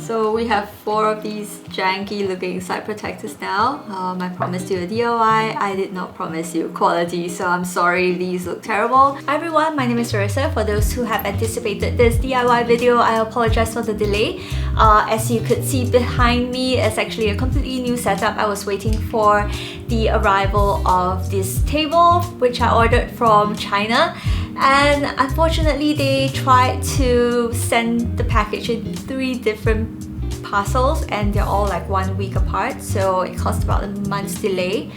So we have 4 of these janky looking side protectors now. I promised you a DIY. I did not promise you quality, so I'm sorry if these look terrible. Hi everyone, my name is Arissa. For those who have anticipated this DIY video, I apologize for the delay. As you could see behind me, it's actually a completely new setup. I was waiting for the arrival of this table, which I ordered from China. And unfortunately, they tried to send the package in 3 different parcels and they're all like 1 week apart, so it cost about a month's delay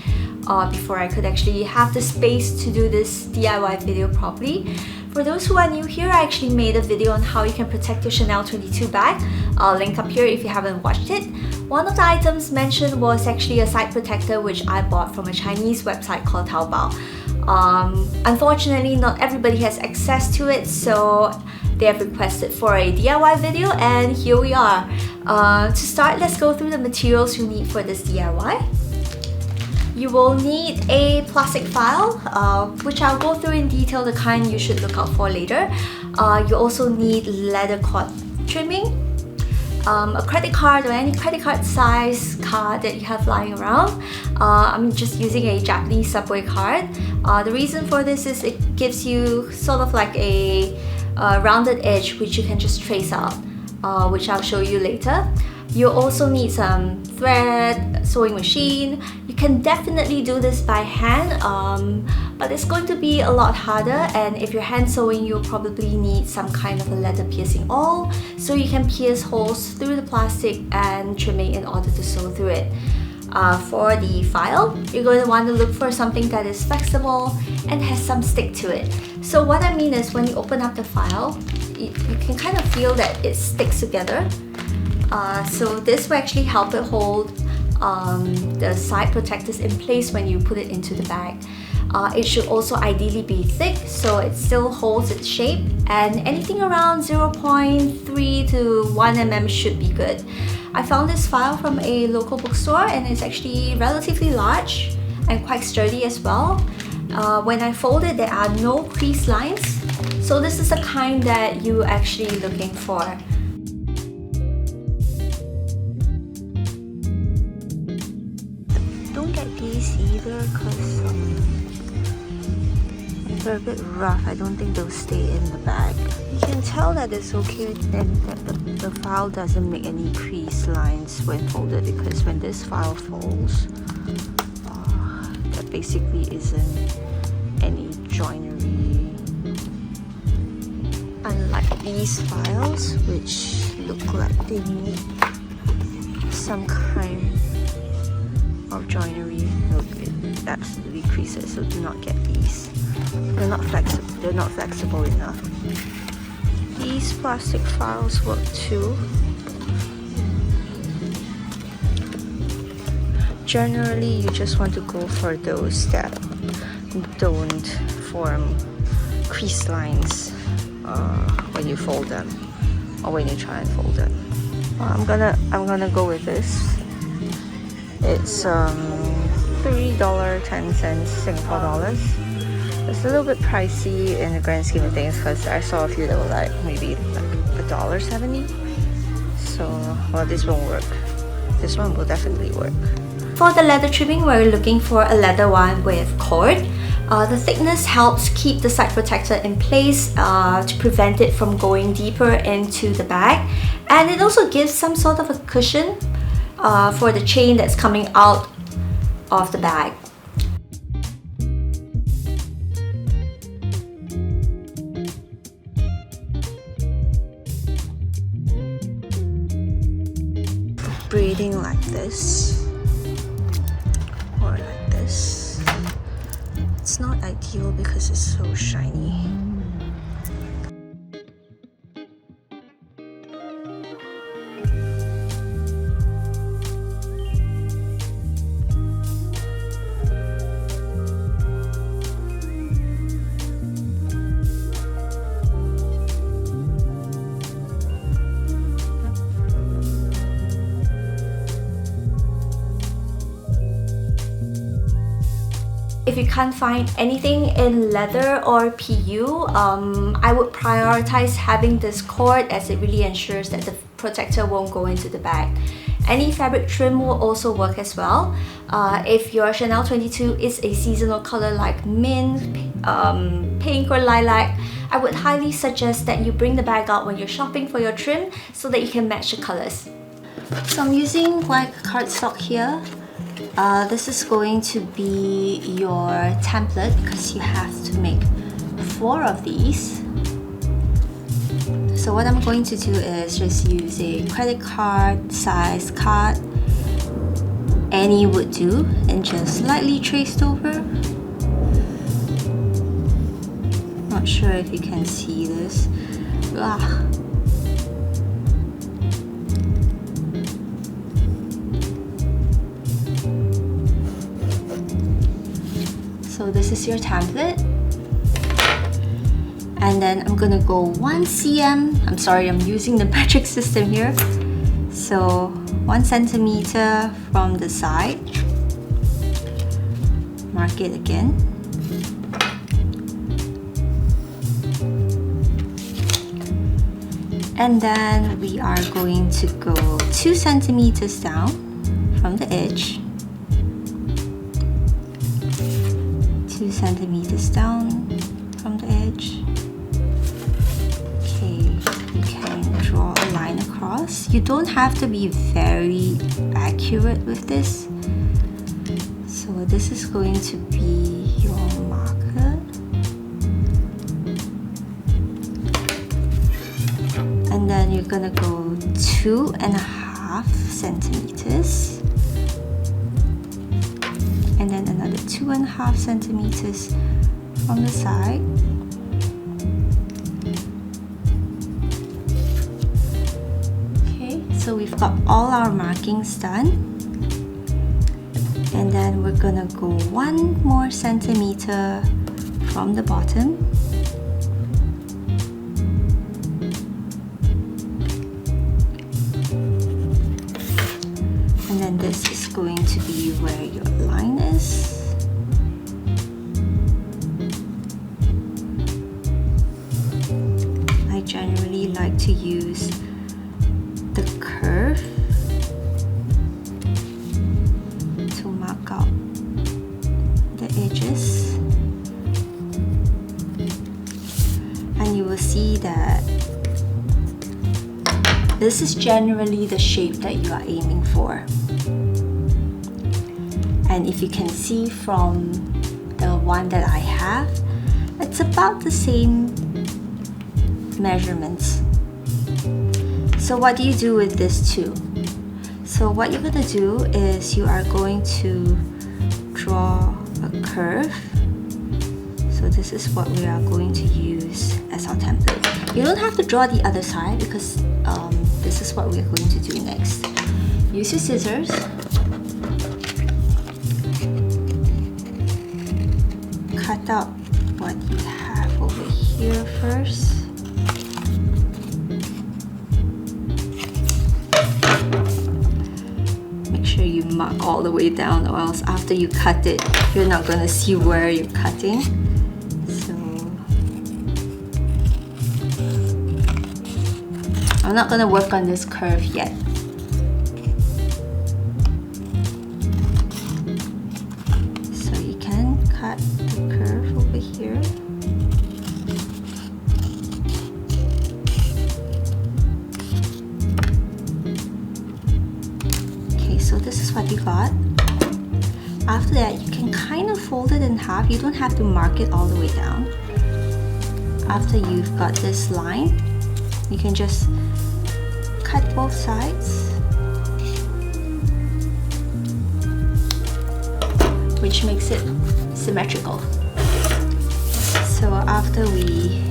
before I could actually have the space to do this DIY video properly. For those who are new here, I actually made a video on how you can protect your Chanel 22 bag. I'll link up here if you haven't watched it. One of the items mentioned was actually a side protector which I bought from a Chinese website called Taobao. Unfortunately, not everybody has access to it, so they have requested for a DIY video and here we are. To start, let's go through the materials you need for this DIY. You will need a plastic file, which I'll go through in detail, the kind you should look out for later. You also need leather cord trimming, a credit card or any credit card size card that you have lying around. I'm just using a Japanese subway card. The reason for this is it gives you sort of like a rounded edge which you can just trace out, which I'll show you later. You also need some thread, sewing machine. You can definitely do this by hand, but it's going to be a lot harder, and if you're hand sewing, you'll probably need some kind of a leather piercing awl so you can pierce holes through the plastic and trimming in order to sew through it. For the file, you're going to want to look for something that is flexible and has some stick to it. So what I mean is when you open up the file, you can kind of feel that it sticks together. So this will actually help it hold the side protectors in place when you put it into the bag. It should also ideally be thick so it still holds its shape, and anything around 0.3 to 1 mm should be good. I found this file from a local bookstore and it's actually relatively large and quite sturdy as well. When I fold it, there are no crease lines, so this is the kind that you're actually looking for. Don't get these either because they're a bit rough. I don't think they'll stay in the bag. You can tell that it's okay and that the file doesn't make any crease lines when folded, because when this file folds, there basically isn't any joinery. Unlike these files, which look like they need some kind of joinery, it absolutely creases, so do not get these. They're not flexible enough. These plastic files work too. Generally, you just want to go for those that don't form crease lines when you fold them or when you try and fold them. I'm gonna go with this. It's $3.10 Singapore dollars. It's a little bit pricey in the grand scheme of things because I saw a few that were like maybe like $1.70. So, well, this won't work. This one will definitely work. For the leather trimming, we're looking for a leather one with cord. The thickness helps keep the side protector in place to prevent it from going deeper into the bag, and it also gives some sort of a cushion for the chain that's coming out of the bag. Braiding like this or like this, it's not ideal because it's so shiny. If you can't find anything in leather or PU, I would prioritize having this cord as it really ensures that the protector won't go into the bag. Any fabric trim will also work as well. If your Chanel 22 is a seasonal color like mint, pink or lilac, I would highly suggest that you bring the bag out when you're shopping for your trim so that you can match the colors. So I'm using white cardstock here. This is going to be your template because you have to make 4 of these. So what I'm going to do is just use a credit card size card. Any would do, and just lightly traced over. Not sure if you can see this. So this is your template. And then I'm gonna go 1 cm. I'm sorry, I'm using the metric system here. So 1 centimeter from the side. Mark it again. And then we are going to go 2 centimeters down from the edge. 2 centimeters down from the edge. You can draw a line across. You don't have to be very accurate with this. So this is going to be your marker. And then you're gonna go 2.5 centimeters. And then another 2.5 centimeters from the side. So we've got all our markings done, and then we're gonna go 1 more centimeter from the bottom. And then this is going to be where your line is. I generally like to use the curve to mark out the edges, and you will see that this is generally the shape that you are aiming for. And if you can see from the one that I have, it's about the same measurements. So what do you do with this too? So what you're going to do is you are going to draw a curve. So this is what we are going to use as our template. You don't have to draw the other side because this is what we are going to do next. Use your scissors. Cut out what you have over here first. You mark all the way down, or else after you cut it, you're not going to see where you're cutting. So I'm not going to work on this curve yet. So you can cut the curve over here. So this is what you got. After that, you can kind of fold it in half. You don't have to mark it all the way down. After you've got this line, you can just cut both sides, which makes it symmetrical. So after we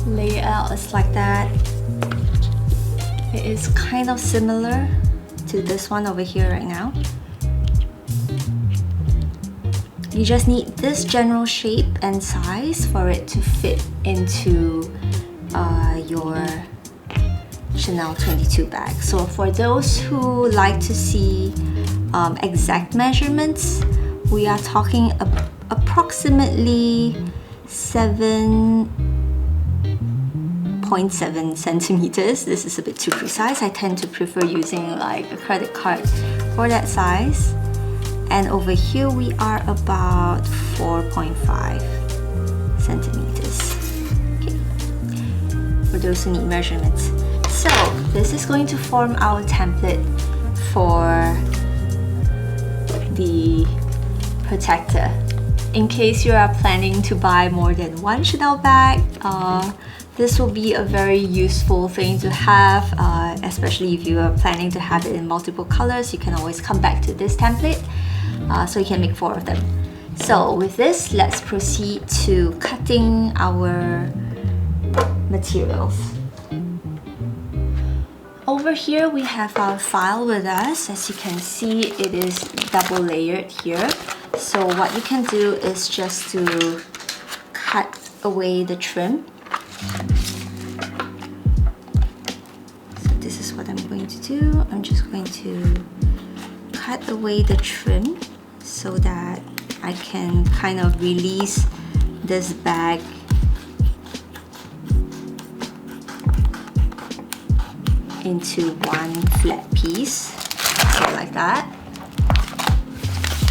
lay it out, it's like that. It is kind of similar to this one over here right now. You just need this general shape and size for it to fit into your Chanel 22 bag. So for those who like to see exact measurements, we are talking approximately 7.5 1.7 centimeters. This is a bit too precise. I tend to prefer using like a credit card for that size. And over here we are about 4.5 centimeters. Okay, for those who need measurements. So this is going to form our template for the protector. In case you are planning to buy more than one Chanel bag, this will be a very useful thing to have, especially if you are planning to have it in multiple colors. You can always come back to this template, so you can make 4 of them. So with this, let's proceed to cutting our materials. Over here we have our file with us. As you can see, it is double layered here. So what you can do is just to cut away the trim. So this is what I'm going to do. I'm just going to cut away the trim so that I can kind of release this bag into one flat piece, so like that.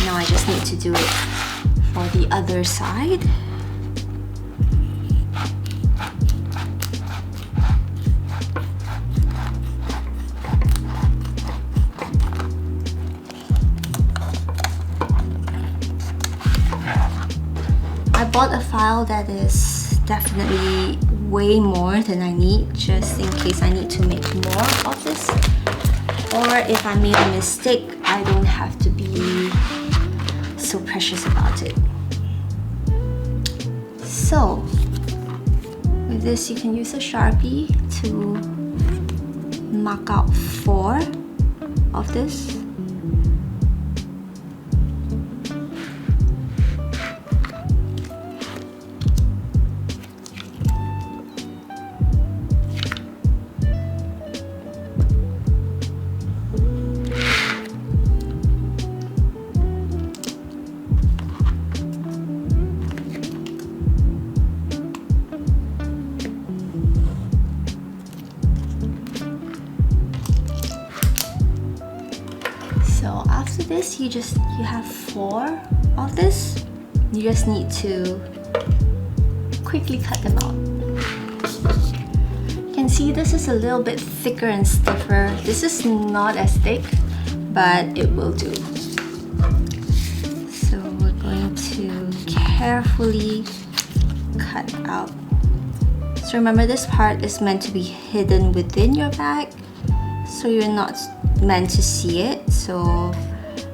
Now I just need to do it for the other side. I bought a file that is definitely way more than I need, just in case I need to make more of this, or if I made a mistake, I don't have to be so precious about it. So with this, you can use a Sharpie to mark out 4 of this. So after this, you have 4 of this. You just need to quickly cut them out. You can see this is a little bit thicker and stiffer. This is not as thick, but it will do. So we're going to carefully cut out. So remember, this part is meant to be hidden within your bag, so you're not meant to see it. So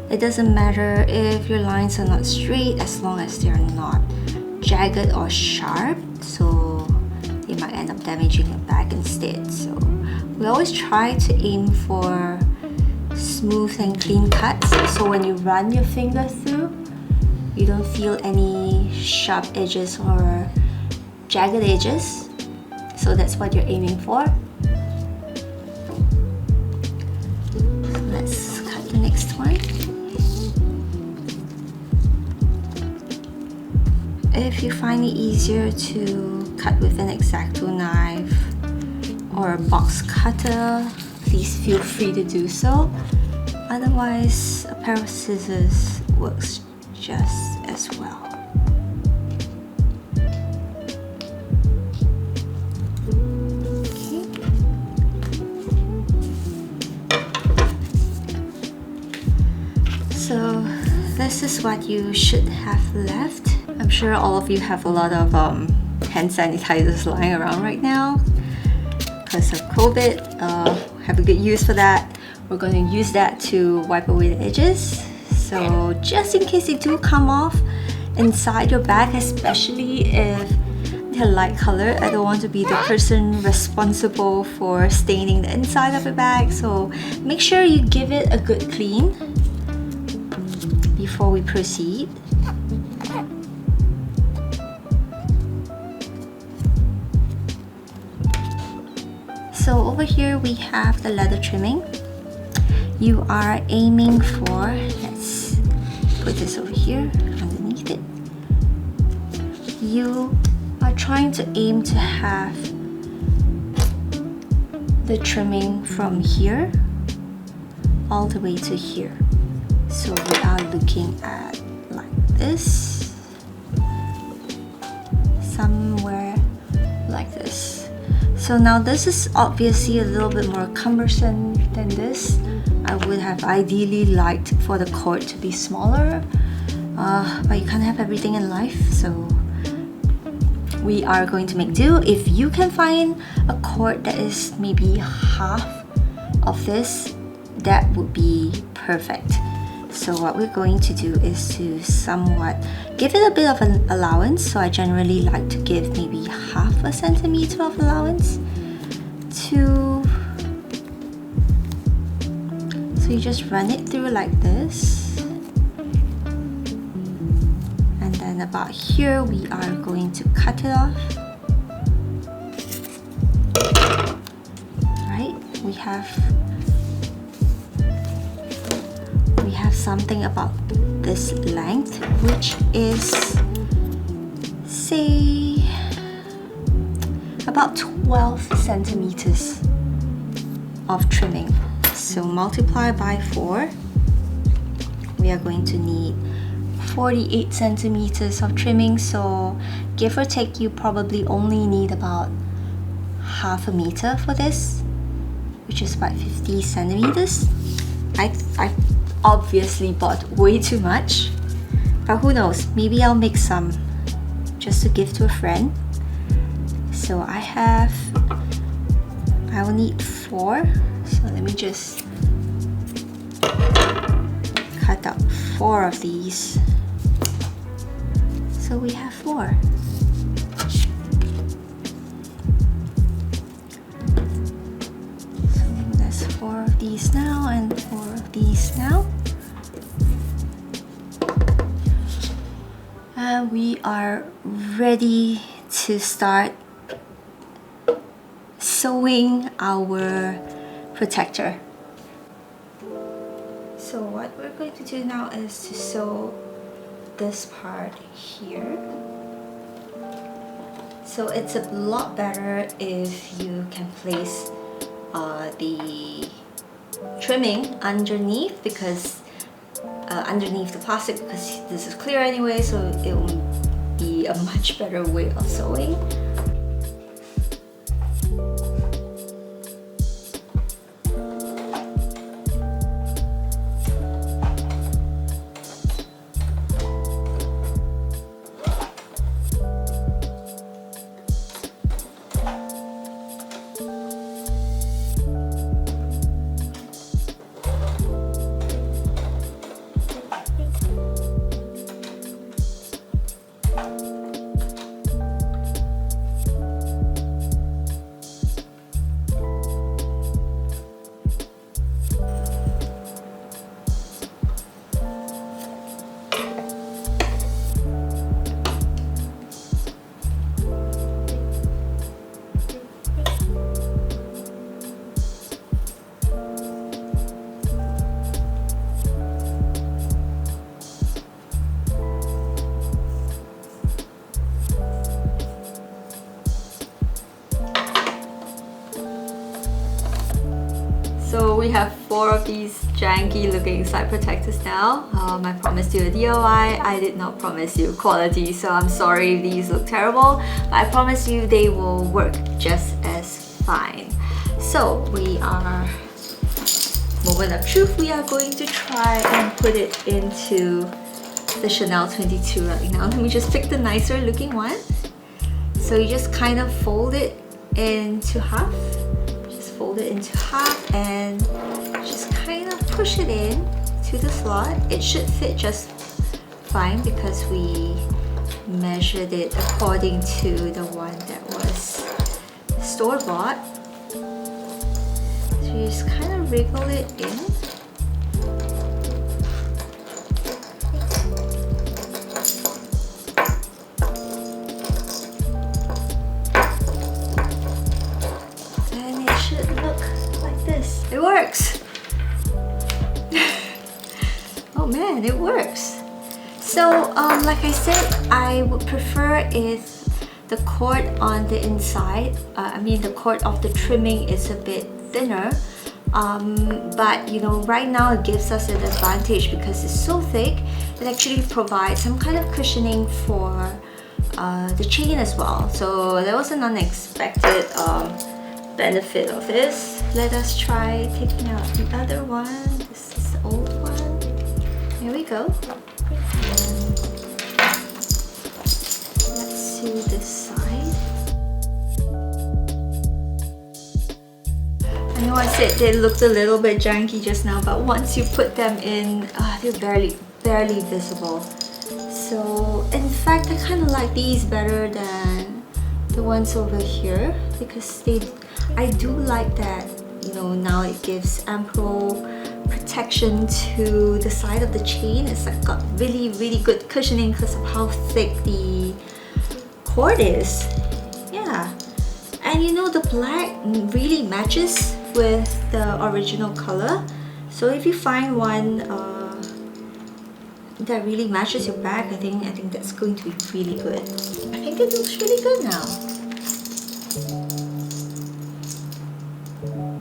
it doesn't matter if your lines are not straight, as long as they're not jagged or sharp, so they might end up damaging your bag instead. So we always try to aim for smooth and clean cuts, so when you run your finger through, you don't feel any sharp edges or jagged edges. So that's what you're aiming for. Let's cut the next one. If you find it easier to cut with an X-Acto knife or a box cutter, please feel free to do so. Otherwise, a pair of scissors works just as well. So this is what you should have left. I'm sure all of you have a lot of hand sanitizers lying around right now because of COVID. Have a good use for that. We're going to use that to wipe away the edges. So just in case they do come off inside your bag, especially if they're light colored, I don't want to be the person responsible for staining the inside of the bag. So make sure you give it a good clean before we proceed. So over here we have the leather trimming. You are aiming for, let's put this over here underneath it. You are trying to aim to have the trimming from here all the way to here. So we are looking at like this, somewhere like this. So now this is obviously a little bit more cumbersome than this. I would have ideally liked for the cord to be smaller, but you can't have everything in life, so we are going to make do. If you can find a cord that is maybe half of this, that would be perfect. So what we're going to do is to somewhat give it a bit of an allowance. So I generally like to give maybe half a centimeter of allowance to, so you just run it through like this, and then about here we are going to cut it off. Right, we have something about this length, which is, say, about 12 centimeters of trimming. So multiply by 4, we are going to need 48 centimeters of trimming. So give or take, you probably only need about half a meter for this, which is about 50 centimeters. I obviously bought way too much, but who knows, maybe I'll make some just to give to a friend. So I will need 4, so let me just cut out 4 of these. So we have 4. So that's 4 of these now and 4 of these now. And we are ready to start sewing our protector. So what we're going to do now is to sew this part here. So it's a lot better if you can place the trimming underneath, because underneath the plastic, because this is clear anyway, so it will be a much better way of sewing. So we have 4 of these janky looking side protectors now. I promised you a DIY. I did not promise you quality, so I'm sorry if these look terrible, but I promise you they will work just as fine. So we are, moment of truth, we are going to try and put it into the Chanel 22 right now. Let me just pick the nicer looking one. So you just kind of fold it into half. Fold it into half and just kind of push it in to the slot. It should fit just fine because we measured it according to the one that was store-bought. So you just kind of wriggle it in. It works! Oh man, it works! So, like I said, I would prefer if the cord on the inside, the cord of the trimming is a bit thinner, but you know, right now it gives us an advantage because it's so thick. It actually provides some kind of cushioning for the chain as well. So that was an unexpected benefit of this. Let us try taking out the other one. This is the old one. Here we go. Let's see this side. I know I said they looked a little bit janky just now, but once you put them in, they're barely visible. So in fact, I kind of like these better than the ones over here because I do like that, you know, now it gives ample protection to the side of the chain. It's like got really good cushioning because of how thick the cord is. Yeah, and you know, the black really matches with the original color. So if you find one that really matches your bag, I think that's going to be really good. I think it looks really good now.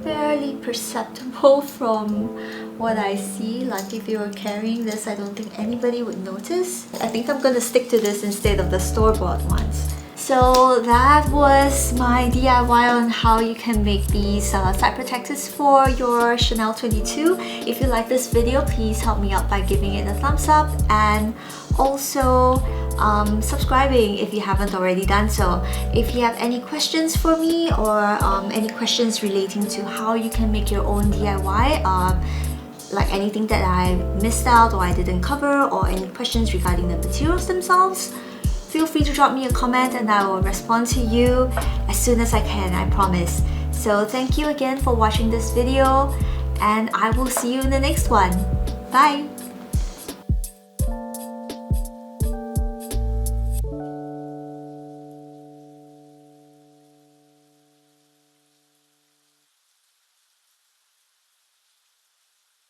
Barely perceptible from what I see. Like if you were carrying this, I don't think anybody would notice. I think I'm gonna stick to this instead of the store-bought ones. So that was my DIY on how you can make these side protectors for your Chanel 22. If you like this video, please help me out by giving it a thumbs up and also subscribing if you haven't already done so. If you have any questions for me or any questions relating to how you can make your own DIY, like anything that I missed out or I didn't cover, or any questions regarding the materials themselves, feel free to drop me a comment and I will respond to you as soon as I can, I promise. So thank you again for watching this video and I will see you in the next one. Bye!